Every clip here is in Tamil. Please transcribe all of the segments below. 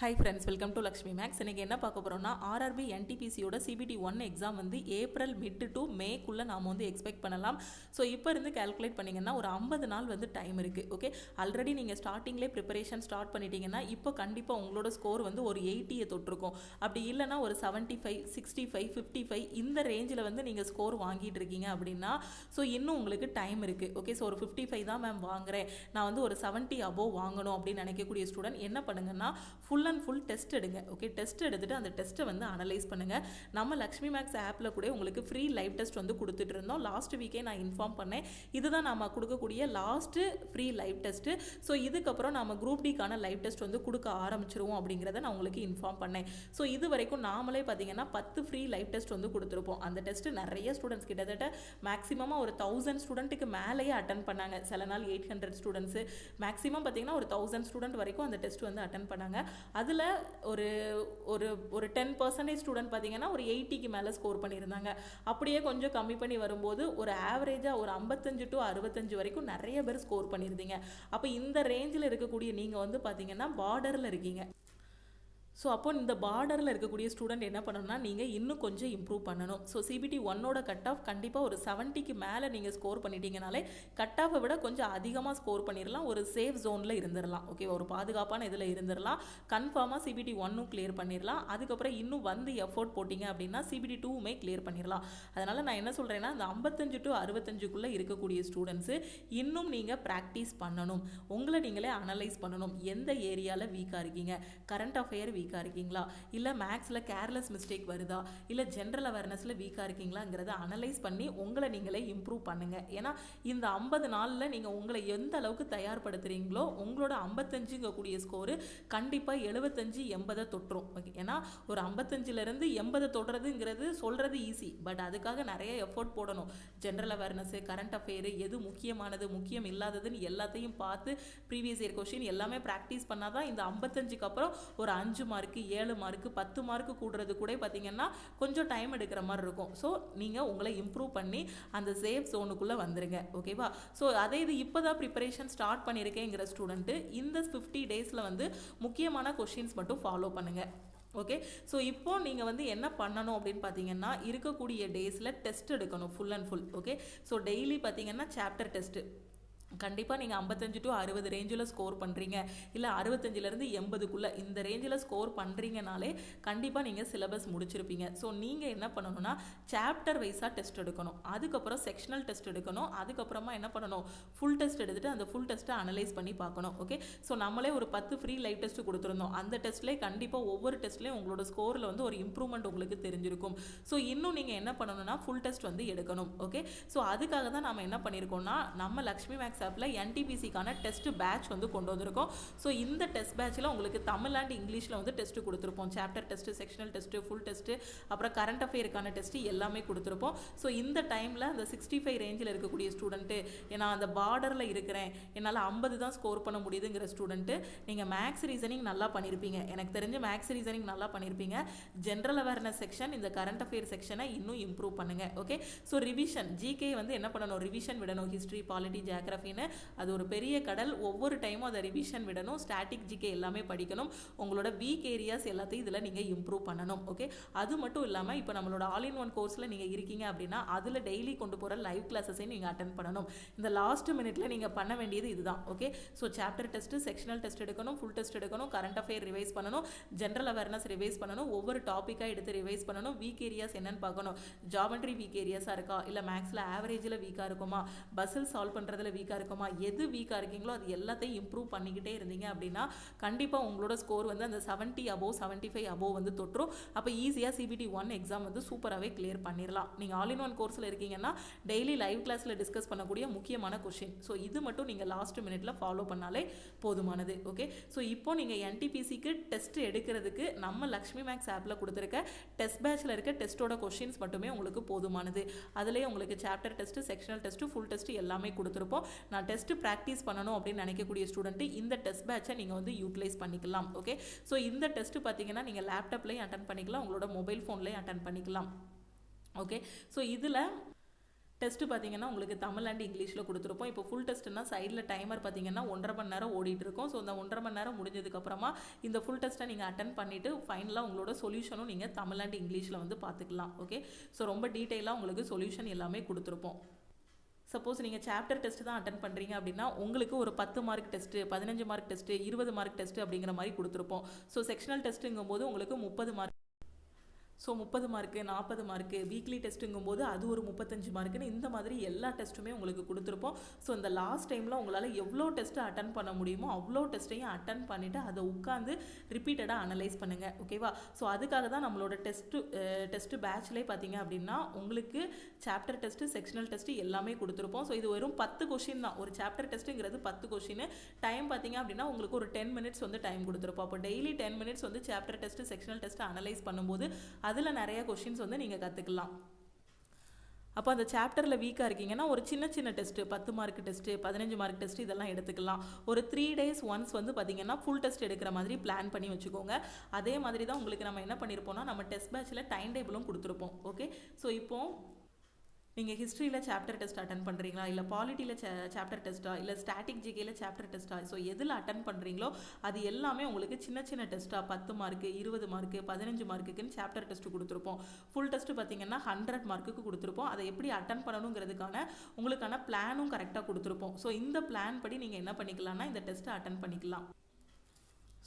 Hi friends, welcome to Lakshmi Max. இன்னைக்கு என்ன பார்க்க போறோம்னா RRB NTPC யோட CBT 1 எக்ஸாம் வந்து ஏப்ரல் மிட் டு மே குள்ள நாம வந்து எக்ஸ்பெக்ட் பண்ணலாம். சோ இப்போ இருந்து கால்குலேட் பண்ணீங்கன்னா ஒரு 50 நாள் வந்து டைம் இருக்கு. ஓகே, ஆல்ரெடி நீங்க ஸ்டார்டிங்லே ப்ரிப்பரேஷன் ஸ்டார்ட் பண்ணிட்டீங்கன்னா இப்போ கண்டிப்பா உங்களோட ஸ்கோர் வந்து ஒரு 80 தொட்டிருக்கும். அப்படி இல்லனா ஒரு 75, 65, 55 இந்த ரேஞ்சில வந்து நீங்க ஸ்கோர் வாங்கிட்டு இருக்கீங்க அப்படினா சோ இன்னும் உங்களுக்கு டைம் இருக்கு. ஓகே, சோ ஒரு 55 தான் மேம் வாங்குறேன், நான் வந்து ஒரு 70 above வாங்கணும் அப்படி நினைக்கக்கூடிய ஸ்டூடண்ட் என்ன பண்ணுங்கன்னா full டெஸ்ட் எடுங்க. ஓகே, டெஸ்ட் எடுத்துட்டு அந்த டெஸ்ட்டை வந்து அனலைஸ் பண்ணுங்க. நம்ம லக்ஷ்மி மேக்ஸ் ஆப்ல கூட உங்களுக்கு ஃப்ரீ லைவ் டெஸ்ட் வந்து கொடுத்துட்டு இருந்தோம். லாஸ்ட் வீக்கே நான் இன்ஃபார்ம் பண்ணேன், இதுதான் நாம கொடுக்கக்கூடிய last free live test. So இதுக்கப்புறம் நம்ம குரூப் டிக்கான லைவ் டெஸ்ட் வந்து கொடுக்க ஆரம்பிச்சிருவோம் அப்படிங்கிறத நான் உங்களுக்கு இன்ஃபார்ம் பண்ணேன். ஸோ இது வரைக்கும் நாமளே பார்த்தீங்கன்னா 10 ஃப்ரீ லைவ் டெஸ்ட் வந்து கொடுத்துருப்போம். அந்த டெஸ்ட் நிறைய ஸ்டூடெண்ட்ஸ் கிட்டத்தட்ட மேக்ஸிமமாக ஒரு 1000 ஸ்டூடெண்ட்டுக்கு மேலேயே அட்டன் பண்ணாங்க. சில நாள் 800 ஸ்டூடெண்ட்ஸ், மேக்ஸிமம் பார்த்தீங்கன்னா ஒரு 1000 ஸ்டூடெண்ட் வரைக்கும் அந்த டெஸ்ட் வந்து அட்டன் பண்ணாங்க. அதில் ஒரு ஒரு ஒரு 10% ஸ்டூடெண்ட் பார்த்தீங்கன்னா ஒரு 80க்கு மேலே ஸ்கோர் பண்ணியிருந்தாங்க. அப்படியே கொஞ்சம் கம்மி பண்ணி வரும்போது ஒரு ஆவரேஜாக ஒரு 55 to 65 வரைக்கும் நிறைய பேர் ஸ்கோர் பண்ணியிருந்தீங்க. அப்போ இந்த ரேஞ்சில் இருக்கக்கூடிய நீங்கள் வந்து பார்த்தீங்கன்னா பார்டரில் இருக்கீங்க. ஸோ அப்போ இந்த பார்டரில் இருக்கக்கூடிய ஸ்டூடெண்ட் என்ன பண்ணணும்னா நீங்கள் இன்னும் கொஞ்சம் இம்ப்ரூவ் பண்ணணும். ஸோ CBT 1ஓட கட் ஆஃப் கண்டிப்பாக ஒரு 70க்கு மேலே நீங்கள் ஸ்கோர் பண்ணிட்டீங்கனாலே கட் ஆஃபை விட கொஞ்சம் அதிகமாக ஸ்கோர் பண்ணிடலாம், ஒரு சேஃப் ஜோனில் இருந்துடலாம். ஓகே, ஒரு பாதுகாப்பான இதில் இருந்துடலாம். கன்ஃபார்மாக CBT 1ம் கிளியர் பண்ணிடலாம். அதுக்கப்புறம் இன்னும் வந்து எஃபோர்ட் போட்டிங்க அப்படின்னா CBT 2மே கிளியர் பண்ணிடலாம். அதனால் நான் என்ன சொல்கிறேன்னா இந்த 55 to 65க்குள்ளே இருக்கக்கூடிய ஸ்டூடெண்ட்ஸு இன்னும் நீங்கள் ப்ராக்டிஸ் பண்ணணும். உங்களை நீங்களே அனலைஸ் பண்ணணும். எந்த ஏரியாவில் வீக்காக இருக்கீங்க, கரண்ட் அஃபேர் வீக்காக இருக்கீங்களா, இல்லை மேக்ஸில் கேர்லெஸ் மிஸ்டேக் வருதா, இல்லை ஜென்ரல் அவேர்னஸில் வீக்காக இருக்கீங்களாங்கிறத அனலைஸ் பண்ணி உங்களை நீங்களே இம்ப்ரூவ் பண்ணுங்கள். ஏன்னா இந்த 50 நாளில் நீங்கள் உங்களை எந்த அளவுக்கு தயார்படுத்துகிறீங்களோ உங்களோட 55ங்கக்கூடிய ஸ்கோரு கண்டிப்பாக 75, 80 தொட்டுரும். ஓகே, ஏன்னா ஒரு 55லேருந்து 80 தொடுறதுங்கிறது சொல்கிறது ஈஸி, பட் அதுக்காக நிறைய எஃபோர்ட் போடணும். ஜென்ரல் அவேர்னஸு, கரண்ட் அஃபேரு, எது முக்கியமானது முக்கியம் இல்லாததுன்னு எல்லாத்தையும் பார்த்து ப்ரீவியஸ் இயர் கொஸ்டின் எல்லாமே ப்ராக்டிஸ் பண்ணால் தான் இந்த 55க்கு அப்புறம் ஒரு 5 மார்க்கு, 7 மார்க்கு, 10 மார்க்கு கூடுறது கூட பார்த்தீங்கன்னா கொஞ்சம் டைம் எடுக்கிற மாதிரி இருக்கும். ஸோ நீங்கள் உங்களை இம்ப்ரூவ் பண்ணி அந்த சேஃப் ஜோனுக்குள்ளே வந்துருங்க. ஓகேவா? ஸோ அதே இது இப்போ தான் ப்ரிப்பரேஷன் ஸ்டார்ட் பண்ணியிருக்கேங்கிற ஸ்டூடெண்ட்டு இந்த 50 டேஸில் வந்து முக்கியமான கொஷின்ஸ் மட்டும் ஃபாலோ பண்ணுங்கள். ஓகே, ஸோ இப்போ நீங்கள் வந்து என்ன பண்ணணும் அப்படின்னு பார்த்தீங்கன்னா இருக்கக்கூடிய டேஸில் டெஸ்ட் எடுக்கணும் full and full. Okay, so daily பார்த்தீங்கன்னா சாப்டர் டெஸ்ட்டு கண்டிப்பாக நீங்கள் 55 to 60 ரேஞ்சில் ஸ்கோர் பண்ணுறீங்க, இல்லை 65லேருந்து 80க்குள்ளே இந்த ரேஞ்சில் ஸ்கோர் பண்ணுறீங்கனாலே கண்டிப்பாக நீங்கள் சிலபஸ் முடிச்சிருப்பீங்க. ஸோ நீங்கள் என்ன பண்ணணும்னா சாப்டர் வைஸாக டெஸ்ட் எடுக்கணும், அதுக்கப்புறம் செக்ஷனல் டெஸ்ட் எடுக்கணும், அதுக்கப்புறமா என்ன பண்ணணும் ஃபுல் டெஸ்ட் எடுத்துகிட்டு அந்த ஃபுல் டெஸ்ட்டை அனலைஸ் பண்ணி பார்க்கணும். ஓகே, ஸோ நம்மளே ஒரு 10 ஃப்ரீ லைவ் டெஸ்ட் கொடுத்துருந்தோம். அந்த டெஸ்ட்லேயே கண்டிப்பாக ஒவ்வொரு டெஸ்ட்லேயும் உங்களோட ஸ்கோரில் வந்து ஒரு இம்ப்ரூவ்மெண்ட் உங்களுக்கு தெரிஞ்சிருக்கும். ஸோ இன்னும் நீங்கள் என்ன பண்ணணும்னா ஃபுல் டெஸ்ட் வந்து எடுக்கணும். ஓகே, ஸோ அதுக்காக தான் நம்ம என்ன பண்ணியிருக்கோம்னா நம்ம லக்ஷ்மி மேக்ஸ் ஆப்ல NTPCக்கான டெஸ்ட் பேட்ச் வந்து கொண்டு வந்திருக்கோம். ஸோ இந்த டெஸ்ட் பேட்சில் உங்களுக்கு தமிழ் அண்ட் இங்கிலீஷில் வந்து டெஸ்ட் கொடுத்துருப்போம். Chapter test, sectional test, full test, அப்புறம் கரண்ட் அஃபேருக்கான டெஸ்ட் எல்லாமே கொடுத்துருப்போம். ஸோ இந்த டைமில் அந்த 65 ரேஞ்சில் இருக்கக்கூடிய ஸ்டூடெண்ட்டு, ஏன்னா அந்த பார்டரில் இருக்கிறேன் என்னால் 50 தான் ஸ்கோர் பண்ண முடியுதுங்கிற ஸ்டூடெண்ட்டு நீங்கள் மேக்ஸ் ரீசனிங் நல்லா பண்ணியிருப்பீங்க. எனக்கு தெரிஞ்சு மேக்ஸ் ரீசனிங் நல்லா பண்ணியிருப்பீங்க. ஜென்ரல் அவேர்னஸ் செக்ஷன், இந்த கரண்ட் அஃபேர் செக்ஷனை இன்னும் இம்ப்ரூவ் பண்ணுங்க. ஓகே, ஸோ ரிவிஷன் GK வந்து என்ன பண்ணணும், ரிவிஷன் விடணும். ஹிஸ்ட்ரி, பாலிட்டி, ஜியாகிரஃபி அது ஒரு பெரிய கடல், ஒவ்வொரு டைமும் அதை ரிவிஷன் விடணும். ஸ்டாட்டிக் GK எல்லாமே படிக்கணும். உங்களோட வீக் ஏரியாஸ் எல்லாத்தையும் இதில் நீங்கள் இம்ப்ரூவ் பண்ணணும். ஓகே, அது மட்டும் இல்லாமல் இப்போ நம்மளோட ஆல் இன் ஒன் கோர்ஸில் நீங்கள் இருக்கீங்க அப்படின்னா அதில் டெய்லி கொண்டு போகிற லைவ் கிளாஸஸையும் நீங்கள் அட்டன் பண்ணணும். இந்த லாஸ்ட் மினிட்ல நீங்கள் பண்ண வேண்டியது இதுதான். Okay, so chapter test, sectional test எடுக்கணும், ஃபுல் டெஸ்ட் எடுக்கணும், கரண்ட் அஃபேர் ரிவைஸ் பண்ணணும், ஜென்ரல் அவேர்னஸ் ரிவைஸ் பண்ணணும், ஒவ்வொரு டாப்பிக்காக எடுத்து ரிவைஸ் பண்ணணும், வீக் ஏரியாஸ் என்னன்னு பார்க்கணும். ஜாமெட்ரி வீக் ஏரியாஸாக இருக்கா, இல்லை மேக்ஸில் ஆவரேஜில் வீக்காக இருக்குமா, பஸ்ஸில் சால்வ் பண்ணுறதுல வீக்காக இருக்குமா, எது வீக்காக இருக்கீங்களோ அது எல்லாத்தையும் இம்ப்ரூவ் பண்ணிக்கிட்டே இருந்தீங்க அப்படின்னா கண்டிப்பாக உங்களோட ஸ்கோர் வந்து அந்த 70 above 75 above வந்து தொற்றும். அப்போ ஈஸியாக CBT 1 எக்ஸாம் வந்து சூப்பராகவே கிளியர் பண்ணிடலாம். நீங்கள் ஆல் இன் ஒன் கோர்ஸில் இருக்கீங்கன்னா டெய்லி லைவ் கிளாஸில் டிஸ்கஸ் பண்ணக்கூடிய முக்கியமான கொஷின், ஸோ இது மட்டும் நீங்கள் லாஸ்ட் மினிட்ல ஃபாலோ பண்ணாலே போதுமானது. ஓகே, ஸோ இப்போ நீங்கள் NTPCக்கு டெஸ்ட் எடுக்கிறதுக்கு நம்ம லக்ஷ்மி மேக்ஸ் ஆப்பில் கொடுத்துருக்க டெஸ்ட் பேட்சில் இருக்க டெஸ்ட்டோட கொஷின்ஸ் மட்டுமே உங்களுக்கு போதுமானது. அதிலே உங்களுக்கு chapter test, sectional test, full test எல்லாமே கொடுத்துருப்போம். நான் டெஸ்ட் ப்ராக்டிஸ் பண்ணணும் அப்படின்னு நினைக்கக்கூடிய ஸ்டூடெண்ட் இந்த டெஸ்ட் பேட்சை நீங்கள் வந்து யூட்டிலைஸ் பண்ணிக்கலாம். ஓகே, ஸோ இந்த டெஸ்ட் பார்த்தீங்கன்னா நீங்கள் லேப்டாப்லேயும் அட்டன் பண்ணிக்கலாம், உங்களோட மொபைல் ஃபோன்லேயும் அட்டன் பண்ணிக்கலாம். ஓகே, ஸோ இதில் டெஸ்ட்டு பார்த்தீங்கன்னா உங்களுக்கு தமிழ் அண்ட் இங்கிலீஷில் கொடுத்துருப்போம். இப்போ ஃபுல் டெஸ்ட்டுனா சைடில் டைமர் பார்த்தீங்கன்னா 1.5 மணி நேரம் ஓடிட்டு இருக்கும். ஸோ அந்த 1.5 மணி நேரம் முடிஞ்சதுக்கப்புறமா இந்த ஃபுல் டெஸ்ட்டை நீங்கள் அட்டன் பண்ணிவிட்டு ஃபைனலாக உங்களோட சொல்யூஷனும் நீங்கள் தமிழ் அண்ட் இங்கிலீஷில் வந்து பார்த்துக்கலாம். ஓகே, ஸோ ரொம்ப டீட்டெயிலாக உங்களுக்கு சொல்யூஷன் எல்லாமே கொடுத்துருப்போம். சப்போஸ் நீங்கள் சாப்டர் டெஸ்ட் தான் அட்டன் பண்ணுறீங்க அப்படின்னா உங்களுக்கு ஒரு 10 mark test, 15 mark test, 20 mark test அப்படிங்கிற மாதிரி கொடுத்துருப்போம். ஸோ செக்ஷனல் டெஸ்ட்டுங்கும் போது உங்களுக்கு 30 mark, so 30 mark, 40 mark, weekly டெஸ்ட்டுங்கும் போது அது ஒரு 35 மார்க்குன்னு இந்த மாதிரி எல்லா டெஸ்ட்டுமே உங்களுக்கு கொடுத்துருப்போம். ஸோ இந்த லாஸ்ட் டைமில் உங்களால் எவ்வளோ டெஸ்ட்டு அட்டன் பண்ண முடியுமோ அவ்வளோ டெஸ்ட்டையும் அட்டன் பண்ணிவிட்டு அதை உட்காந்து ரிப்பீட்டடாக அனலைஸ் பண்ணுங்கள். ஓகேவா? ஸோ அதுக்காக தான் நம்மளோட டெஸ்ட்டு பேட்ச்லேயே பார்த்தீங்க அப்படின்னா உங்களுக்கு சாப்டர் டெஸ்ட்டு, செக்ஷனல் டெஸ்ட்டு எல்லாமே கொடுத்துருப்போம். ஸோ இது வெறும் 10 கொஷின் தான். ஒரு சாப்டர் டெஸ்ட்டுங்கிறது 10 கொஷின். டைம் பார்த்தீங்க அப்படின்னா உங்களுக்கு ஒரு 10 மினிட்ஸ் வந்து டைம் கொடுத்துருப்போம். அப்போ டெய்லி 10 மினிட்ஸ் வந்து chapter test, sectional test analyse பண்ணும்போது அதில் நிறைய கொஷின்ஸ் வந்து நீங்கள் கற்றுக்கலாம். அப்போ அந்த சாப்டரில் வீக்காக இருக்கீங்கன்னா ஒரு சின்ன சின்ன test, 10 mark test, 15 mark test இதெல்லாம் எடுத்துக்கலாம். ஒரு 3 days ஒன்ஸ் வந்து பார்த்திங்கன்னா ஃபுல் டெஸ்ட் எடுக்கிற மாதிரி பிளான் பண்ணி வச்சுக்கோங்க. அதே மாதிரி தான் உங்களுக்கு நம்ம என்ன பண்ணியிருப்போம்னா நம்ம டெஸ்ட் பேட்சில் டைம் டேபிளும் கொடுத்துருப்போம். ஓகே, ஸோ இப்போது நீங்கள் ஹிஸ்ட்ரியில் சாப்டர் டெஸ்ட் அட்டன் பண்ணுறீங்களா, இல்லை பாலிட்டியில் சாப்டர் டெஸ்ட்டா, இல்லை ஸ்டாட்டிக் ஜிகேயில் சாப்டர் டெஸ்ட்டா, ஸோ எதில் அட்டன் பண்ணுறீங்களோ அது எல்லாமே உங்களுக்கு சின்ன சின்ன டெஸ்ட்டாக 10 மார்க்கு, 20 மார்க்கு, 15 மார்க்குக்குன்னு சாப்டர் டெஸ்ட்டு கொடுத்துருப்போம். ஃபுல் டெஸ்ட்டு பார்த்தீங்கன்னா 100 மார்க்குக்கு கொடுத்துருப்போம். அதை எப்படி அட்டன் பண்ணணுங்கிறதுக்கான உங்களுக்கான பிளானும் கரெக்டாக கொடுத்துருப்போம். ஸோ இந்த பிளான் படி நீங்கள் என்ன பண்ணிக்கலாம்னா இந்த டெஸ்ட்டை அட்டன் பண்ணிக்கலாம்.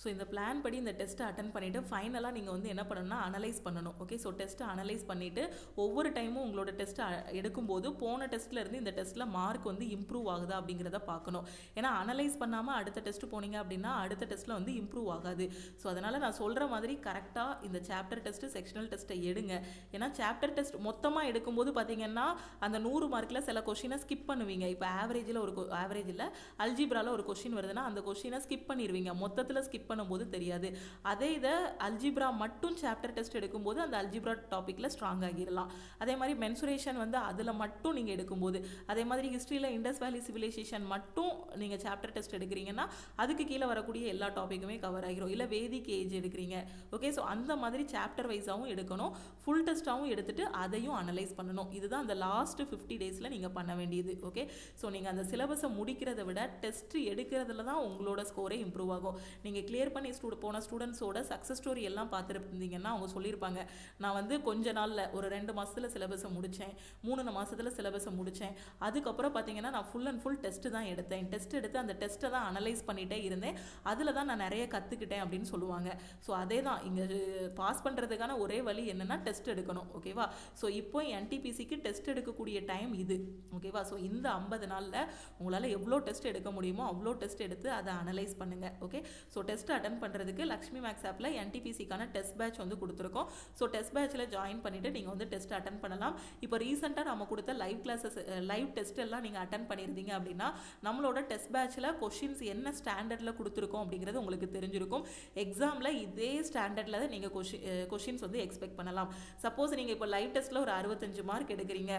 ஸோ இந்த பிளான் படி இந்த டெஸ்ட்டை அட்டன் பண்ணிவிட்டு ஃபைனலாக நீங்கள் வந்து என்ன பண்ணணும்னா அனலைஸ் பண்ணணும். ஓகே, ஸோ டெஸ்ட்டை அனலைஸ் பண்ணிவிட்டு ஒவ்வொரு டைமும் உங்களோட டெஸ்ட்டை எடுக்கும்போது போன டெஸ்ட்லேருந்து இந்த டெஸ்ட்டில் மார்க் வந்து இம்ப்ரூவ் ஆகுதா அப்படிங்கிறத பார்க்கணும். ஏன்னா அனலைஸ் பண்ணாமல் அடுத்த டெஸ்ட்டு போனீங்க அப்படின்னா அடுத்த டெஸ்ட்டில் வந்து இம்ப்ரூவ் ஆகாது. ஸோ அதனால் நான் சொல்கிற மாதிரி கரெக்டாக இந்த சாப்டர் டெஸ்ட்டு, செக்ஷனல் டெஸ்ட்டை எடுங்க. ஏன்னா சாப்டர் டெஸ்ட் மொத்தமாக எடுக்கும்போது பார்த்தீங்கன்னா அந்த 100 மார்க்கில் சில கொஷினை ஸ்கிப் பண்ணுவீங்க. இப்போ ஆவரேஜில் அல்ஜிப்ராவில் ஒரு கொஷின் வருதுன்னா அந்த கொஷினை ஸ்கிப் பண்ணிடுவீங்க. மொத்தத்தில் ஸ்கிப் பண்ணும்போது தெரியாது. அதே இதை அல்ஜிப்ரா மட்டும் சாப்டர் டெஸ்ட் எடுக்கும்போது அந்த அல்ஜிப்ரா டாப்பிக்கில் ஸ்ட்ராங் ஆகிடலாம். அதே மாதிரி மென்சுரேஷன் வந்து அதில் மட்டும் நீங்கள் எடுக்கும்போது, அதே மாதிரி ஹிஸ்ட்ரியில் இண்டஸ் வேலி சிவிலைசேஷன் மட்டும் நீங்கள் சாப்டர் டெஸ்ட் எடுக்கிறீங்கன்னா அதுக்கு கீழே வரக்கூடிய எல்லா டாப்பிக்குமே கவர் ஆகிரும். இல்லை வேதிக் ஏஜ் எடுக்கிறீங்க. ஓகே, ஸோ அந்த மாதிரி சாப்டர் வைஸாகவும் எடுக்கணும், ஃபுல் டெஸ்ட்டாகவும் எடுத்துகிட்டு அதையும் அனலைஸ் பண்ணணும். இதுதான் அந்த லாஸ்ட் 50 days நீங்கள் பண்ண வேண்டியது. ஓகே, ஸோ நீங்கள் அந்த சிலபஸை முடிக்கிறத விட டெஸ்ட் எடுக்கிறதுல தான் உங்களோட ஸ்கோரே இம்ப்ரூவ் ஆகும். நீங்கள் கிளியர் பண்ணி போன ஸ்டூடெண்ட்ஸோட சக்ஸஸ் ஸ்டோரி எல்லாம் பார்த்துருந்தீங்கன்னா அவங்க சொல்லியிருப்பாங்க, நான் வந்து கொஞ்ச நாளில் ஒரு 2 மாதத்தில் சிலபஸை முடித்தேன், 3 மாதத்தில் சிலபஸை முடித்தேன், அதுக்கப்புறம் பார்த்தீங்கன்னா நான் ஃபுல் அண்ட் ஃபுல் டெஸ்ட்டு தான் எடுத்தேன், டெஸ்ட் எடுத்து அந்த டெஸ்ட்டை தான் அனலைஸ் பண்ணிகிட்டே இருந்தேன், அதில் தான் நான் நிறைய கற்றுக்கிட்டேன் அப்படின்னு சொல்லுவாங்க. ஸோ அதே தான் இங்கே பாஸ் பண்ணுறதுக்கான ஒரே வழி என்னென்னா டெஸ்ட் எடுக்கணும். ஓகேவா? ஸோ இப்போ என்டிபிசிக்கு டெஸ்ட் எடுக்கக்கூடிய டைம் இது. ஓகேவா? ஸோ இந்த 50 நாளில் உங்களால் எவ்வளோ டெஸ்ட் எடுக்க முடியுமோ அவ்வளோ டெஸ்ட் எடுத்து அதை அனலைஸ் பண்ணுங்கள். ஓகே, ஸோ டெஸ்ட் அட்டன் பண்ணுறதுக்கு லக்ஷ்மி மேக்ஸ் ஆப்பில் என்டிபிசிக்கான டெஸ்ட் பேட்ச் வந்து கொடுத்துருக்கோம். ஸோ டெஸ்ட் பேட்சில் ஜாயின் பண்ணிவிட்டு நீங்கள் வந்து டெஸ்ட் அட்டன் பண்ணலாம். இப்போ ரீசெண்டாக நம்ம கொடுத்த லைவ் கிளாஸஸ், லைவ் டெஸ்ட் எல்லாம் நீங்கள் அட்டன் பண்ணியிருந்தீங்க அப்படின்னா நம்மளோட டெஸ்ட் பேட்சில் கொஷின்ஸ் என்ன ஸ்டாண்டர்டில் கொடுத்துருக்கோம் அப்படிங்கிறது உங்களுக்கு தெரிஞ்சிருக்கும். எக்ஸாமில் இதே ஸ்டாண்டர்டில் தான் நீங்கள் கொஷின்ஸ் வந்து எக்ஸ்பெக்ட் பண்ணலாம். சப்போஸ் நீங்கள் இப்போ லைவ் டெஸ்ட்டில் ஒரு 65 மார்க் எடுக்கிறீங்க,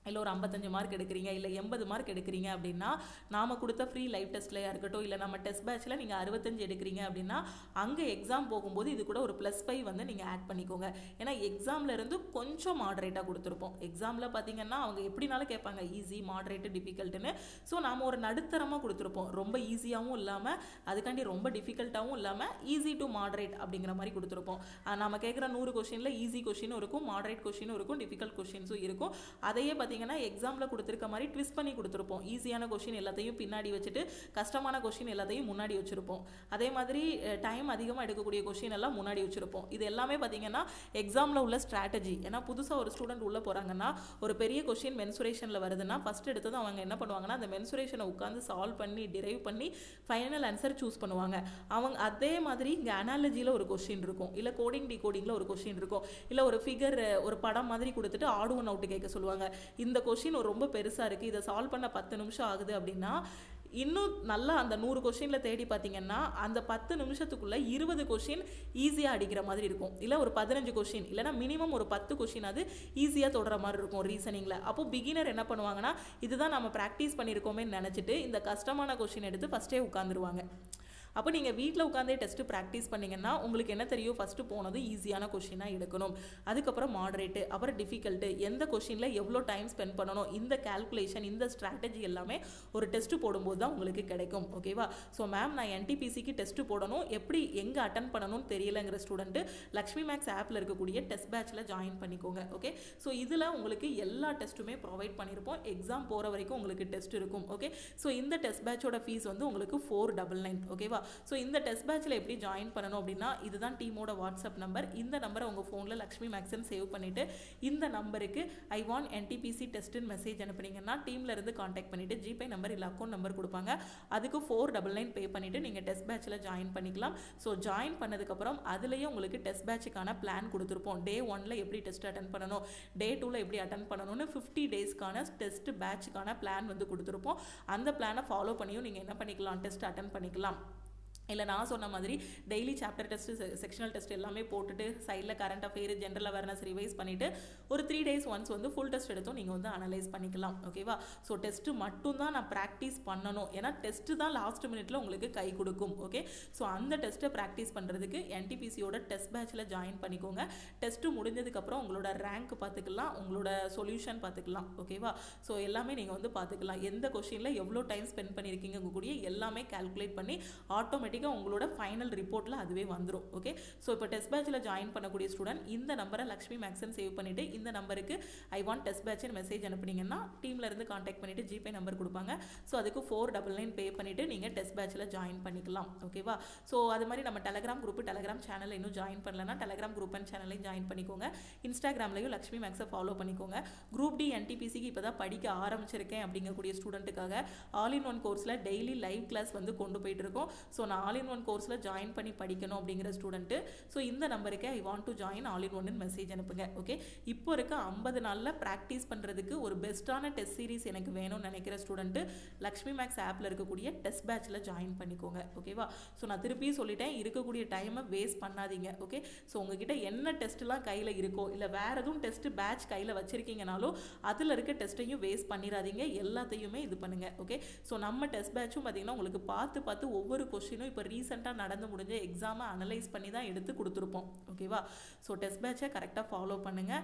இல்லை ஒரு 55 மார்க் எடுக்கிறீங்க, இல்லை 80 மார்க் எடுக்கிறீங்க அப்படின்னா நாம் கொடுத்த ஃப்ரீ லைவ் டெஸ்ட்லையாக இருக்கட்டும், இல்லை நம்ம டெஸ்ட் பேட்சில் நீங்கள் 65 எடுக்கிறீங்க அப்படின்னா அங்கே எக்ஸாம் போகும்போது இது கூட ஒரு +5 வந்து நீங்கள் ஆட் பண்ணிக்கோங்க. ஏன்னா எக்ஸாமில் இருந்து கொஞ்சம் மாடரேட்டாக கொடுத்துருப்போம். எக்ஸாமில் பார்த்தீங்கன்னா அவங்க எப்படினாலும் கேட்பாங்க ஈஸி, மாடரேட்டு, டிஃபிகல்ட்டுன்னு. ஸோ நாம் ஒரு நடுத்தரமாக கொடுத்துருப்போம். ரொம்ப ஈஸியாகவும் இல்லாமல் அதுக்காண்டி ரொம்ப டிஃபிகல்ட்டாகவும் இல்லாமல் ஈஸி டு மாடரேட் அப்படிங்கிற மாதிரி கொடுத்துருப்போம். நம்ம கேட்குற 100 கொஷினில் ஈஸி கொஷினும் இருக்கும், மாடரேட் கொஷினும் இருக்கும், டிஃபிகல்ட் கொஷின்ஸும் இருக்கும். அதையே எக்ஸாமில் கொடுத்துருக்க மாதிரி ட்விஸ்ட் பண்ணி கொடுத்துருப்போம். ஈஸியான கொஷின் எல்லாத்தையும் பின்னாடி வச்சுட்டு கஷ்டமான கொஷின் எல்லாத்தையும் முன்னாடி வச்சுருப்போம். அதே மாதிரி டைம் அதிகமாக எடுக்கக்கூடிய கொஷின் எல்லாம் முன்னாடி வச்சுருப்போம். இது எல்லாமே பார்த்தீங்கன்னா எக்ஸாமில் உள்ள ஸ்ட்ராட்டஜி. ஏன்னா புதுசாக ஒரு ஸ்டூடெண்ட் உள்ளே போகிறாங்கன்னா ஒரு பெரிய கொஷின் மென்சுரேஷனில் வருதுன்னா ஃபஸ்ட் எடுத்தது அவங்க என்ன பண்ணுவாங்கன்னா அந்த மென்சுரேஷனை உட்காந்து சால்வ் பண்ணி டிரைவ் பண்ணி ஃபைனல் ஆன்சர் சூஸ் பண்ணுவாங்க. அவங்க அதே மாதிரி இங்கே அனாலஜியில் ஒரு கொஷின் இருக்கும், இல்லை கோடிங் டிகோடிங்கில் ஒரு கொஷின் இருக்கும், இல்லை ஒரு ஃபிகர் ஒரு படம் மாதிரி கொடுத்துட்டு ஆட் ஒன் அவுட் கேட்க சொல்லுவாங்க. இந்த கொஷின் ரொம்ப பெருசாக இருக்குது, இதை சால்வ் பண்ண 10 நிமிஷம் ஆகுது அப்படின்னா இன்னும் நல்லா அந்த 100 கொஷினில் தேடி பார்த்தீங்கன்னா அந்த 10 நிமிஷத்துக்குள்ளே 20 கொஷின் ஈஸியாக அடிக்கிற மாதிரி இருக்கும். இல்லை ஒரு 15 கொஷின் இல்லைனா மினிமம் ஒரு 10 கொஷின் அது ஈஸியாக தொடர மாதிரி இருக்கும் ரீசனிங்கில். அப்போது பிகினர் என்ன பண்ணுவாங்கன்னா இதுதான் நம்ம ப்ராக்டிஸ் பண்ணியிருக்கோமே நினச்சிட்டு இந்த கஷ்டமான கொஷின் எடுத்து ஃபஸ்ட்டே உட்காந்துருவாங்க. அப்போ நீங்கள் வீட்டில் உட்காந்தே டெஸ்ட்டு ப்ராக்டிஸ் பண்ணிங்கன்னா உங்களுக்கு என்ன தெரியும், ஃபஸ்ட்டு போனது ஈஸியான கொஷினாக எடுக்கணும், அதுக்கப்புறம் மாடரேட்டு, அப்புறம் டிஃபிகல்ட்டு, எந்த கொஷினில் எவ்வளோ டைம் ஸ்பெண்ட் பண்ணணும், இந்த கால்குலேஷன் இந்த ஸ்ட்ராட்டஜி எல்லாமே ஒரு டெஸ்ட்டு போடும்போது தான் உங்களுக்கு கிடைக்கும். ஓகேவா? ஸோ மேம் நான் என்டிபிசிக்கு டெஸ்ட்டு போடணும், எப்படி எங்கே அட்டன் பண்ணணும்னு தெரியலங்கிற ஸ்டூடெண்ட்டு லக்ஷ்மி மேக்ஸ் ஆப்பில் இருக்கக்கூடிய டெஸ்ட் பேட்சில் ஜாயின் பண்ணிக்கோங்க. ஓகே, ஸோ இதில் உங்களுக்கு எல்லா டெஸ்ட்டுமே ப்ரொவைட் பண்ணியிருப்போம். எக்ஸாம் போகிற வரைக்கும் உங்களுக்கு டெஸ்ட் இருக்கும். ஓகே, ஸோ இந்த டெஸ்ட் பேட்சோட ஃபீஸ் வந்து உங்களுக்கு 499. ஓகேவா? ஸோ இந்த டெஸ்ட் பேட்சில் எப்படி ஜாயின் பண்ணணும் அப்படின்னா, இதுதான் டீமோட வாட்ஸ்அப் நம்பர். இந்த நம்பரை உங்கள் ஃபோனில் லக்ஷ்மி மேக்ஸ்ன்னு சேவ் பண்ணிவிட்டு இந்த நம்பருக்கு ஐ வாண்ட் என்டிபிசி டெஸ்ட்டுன்னு மெசேஜ் அனுப்புனீங்கன்னா டீமில் இருந்து காண்டாக்ட் பண்ணிவிட்டு ஜிபே நம்பர் இல்லை அக்கௌண்ட் நம்பர் கொடுப்பாங்க. அதுக்கு 499 பே பண்ணிவிட்டு நீங்கள் டெஸ்ட் பேட்சில் ஜாயின் பண்ணிக்கலாம். ஸோ ஜாயின் பண்ணதுக்கப்புறம் அதுலேயே உங்களுக்கு டெஸ்ட் பேட்சுக்கான பிளான் கொடுத்துருப்போம். டே 1ல் எப்படி டெஸ்ட் அட்டன் பண்ணணும், டே 2ல் எப்படி அட்டன் பண்ணணும்னு 50 டேஸ்க்கான டெஸ்ட் பேட்சுக்கான பிளான் வந்து கொடுத்துருப்போம். அந்த பிளானை ஃபாலோ பண்ணியும் நீங்கள் என்ன பண்ணிக்கலாம், டெஸ்ட் அட்டன் பண்ணிக்கலாம். இல்லை நான் சொன்ன மாதிரி daily chapter test sectional test எல்லாமே போட்டுட்டு சைடில் current affair general awareness revise பண்ணிவிட்டு ஒரு 3 days ஒன்ஸ் வந்து ஃபுல் டெஸ்ட் எடுத்தும் நீங்கள் வந்து அனலைஸ் பண்ணிக்கலாம். ஓகேவா? ஸோ டெஸ்ட்டு மட்டும்தான் நான் ப்ராக்டிஸ் பண்ணணும், ஏன்னா டெஸ்ட்டு தான் லாஸ்ட் மினிட்ல உங்களுக்கு கை கொடுக்கும். ஓகே, ஸோ அந்த டெஸ்ட்டை ப்ராக்டிஸ் பண்ணுறதுக்கு என்டிபிசியோட டெஸ்ட் பேட்சில் ஜாயின் பண்ணிக்கோங்க. டெஸ்ட்டு முடிஞ்சதுக்கப்புறம் உங்களோட ரேங்க் பார்த்துக்கலாம், உங்களோட சொல்யூஷன் பார்த்துக்கலாம். ஓகேவா? ஸோ எல்லாமே நீங்கள் வந்து பார்த்துக்கலாம். எந்த கொஷினில் எவ்வளோ டைம் ஸ்பெண்ட் பண்ணியிருக்கீங்க கூடிய எல்லாமே கால்குலேட் பண்ணி ஆட்டோமேட்டிக்காக உங்களோட ஃபைனல் ரிப்போர்ட்டில் அதுவே வந்துடும். ஓகே, ஸோ இப்போ டெஸ்ட் பேட்சில் ஜாயின் பண்ணக்கூடிய ஸ்டூடெண்ட் இந்த நம்பரை லக்ஷ்மி மேக்ஸ்ன்னு சேவ் பண்ணிவிட்டு இந்த நம்பருக்கு ஐ வாண்ட் டெஸ்ட் பேட்ச்னு மெசேஜ் அனுப்புனீங்கன்னா டீமில் இருந்து காண்டாக்ட் பண்ணிவிட்டு ஜிபே நம்பர் கொடுப்பாங்க. ஸோ அதுக்கு 499 பே பண்ணிவிட்டு நீங்கள் டெஸ்ட் பேட்சில் ஜாயின் பண்ணிக்கலாம். ஓகேவா? ஸோ அது மாதிரி நம்ம டெலகிராம் குரூப் டெலகிராம் சேனலில் இன்னும் ஜாயின் பண்ணலன்னா டெலகிராம் குரூப் அண்ட் சேனலையும் ஜாயின் பண்ணிக்கோங்க. இன்ஸ்டாகிராம்லையும் லக்ஷ்மி மேக்ஸை ஃபாலோ பண்ணிக்கோங்க. குரூப் டி என்டிபிசிக்கு இப்போ தான் படிக்க ஆரம்பிச்சிருக்கேன் அப்படிங்கக்கூடிய ஸ்டூடெண்ட்டுக்காக ஆல் இன் ஒன் கோர்ஸில் டெய்லி லைவ் கிளாஸ் வந்து கொண்டு போயிட்டு இருக்கோம். ஸோ நான் ஆல் இன் ஒன் கோர்ஸில் ஜாயின் பண்ணி படிக்கணும் அப்படிங்கிற ஸ்டூடெண்ட்டு ஸோ இந்த நம்பருக்கு I want to join all in ஒன்னு மெசேஜ் அனுப்புங்க. ஓகே, இப்போ இருக்க 50 நாளில் ப்ராக்டிஸ் பண்ணுறதுக்கு ஒரு பெஸ்ட்டான டெஸ்ட் சீரிஸ் எனக்கு வேணும்னு நினைக்கிற ஸ்டூடெண்ட்டு லக்ஷ்மி மேக்ஸ் ஆப்பில் இருக்கக்கூடிய டெஸ்ட் பேட்சில் ஜாயின் பண்ணிக்கோங்க. ஓகேவா? ஸோ நான் திருப்பியும் சொல்லிட்டேன், இருக்கக்கூடிய டைமை வேஸ்ட் பண்ணாதீங்க. ஓகே, ஸோ உங்ககிட்ட என்ன டெஸ்ட்லாம் கையில் இருக்கோ இல்லை வேறு எதுவும் டெஸ்ட் பேட்ச் கையில் வச்சுருக்கீங்கனாலும் அதில் இருக்க டெஸ்ட்டையும் வேஸ்ட் பண்ணிடாதீங்க, எல்லாத்தையுமே இது பண்ணுங்கள். ஓகே, ஸோ நம்ம டெஸ்ட் பேட்சும் பார்த்தீங்கன்னா உங்களுக்கு பார்த்து ஒவ்வொரு கொஸ்டினும் இப்போ ரீசெண்டாக நடந்து முடிஞ்ச எக்ஸாமை அனலைஸ் பண்ணி தான் எடுத்து கொடுத்துருப்போம். ஓகேவா? ஸோ டெஸ்ட் பேட்சை கரெக்டாக ஃபாலோ பண்ணுங்கள்,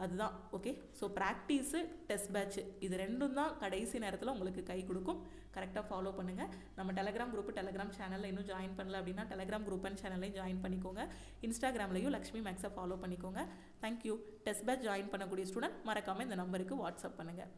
அதுதான். Okay, so practice test patch இது ரெண்டும் தான் கடைசி நேரத்தில் உங்களுக்கு கை கொடுக்கும். கரெக்டாக ஃபாலோ பண்ணுங்கள். நம்ம டெலகிராம் குரூப் டெலகிராம் சேனலில் இன்னும் ஜாயின் பண்ணல அப்படின்னா டெலகிராம் குரூப் அண்ட் சேனலையும் ஜாயின் பண்ணிக்கோங்க. இன்ஸ்டாகிராம்லையும் லக்ஷ்மி மேக்ஸை ஃபாலோ பண்ணிக்கோங்க. தேங்க்யூ. டெஸ்ட் பேட்ச் ஜாயின் பண்ணக்கூடிய ஸ்டூடெண்ட் மறக்காமல் இந்த நம்பருக்கு வாட்ஸ்அப் பண்ணுங்கள்.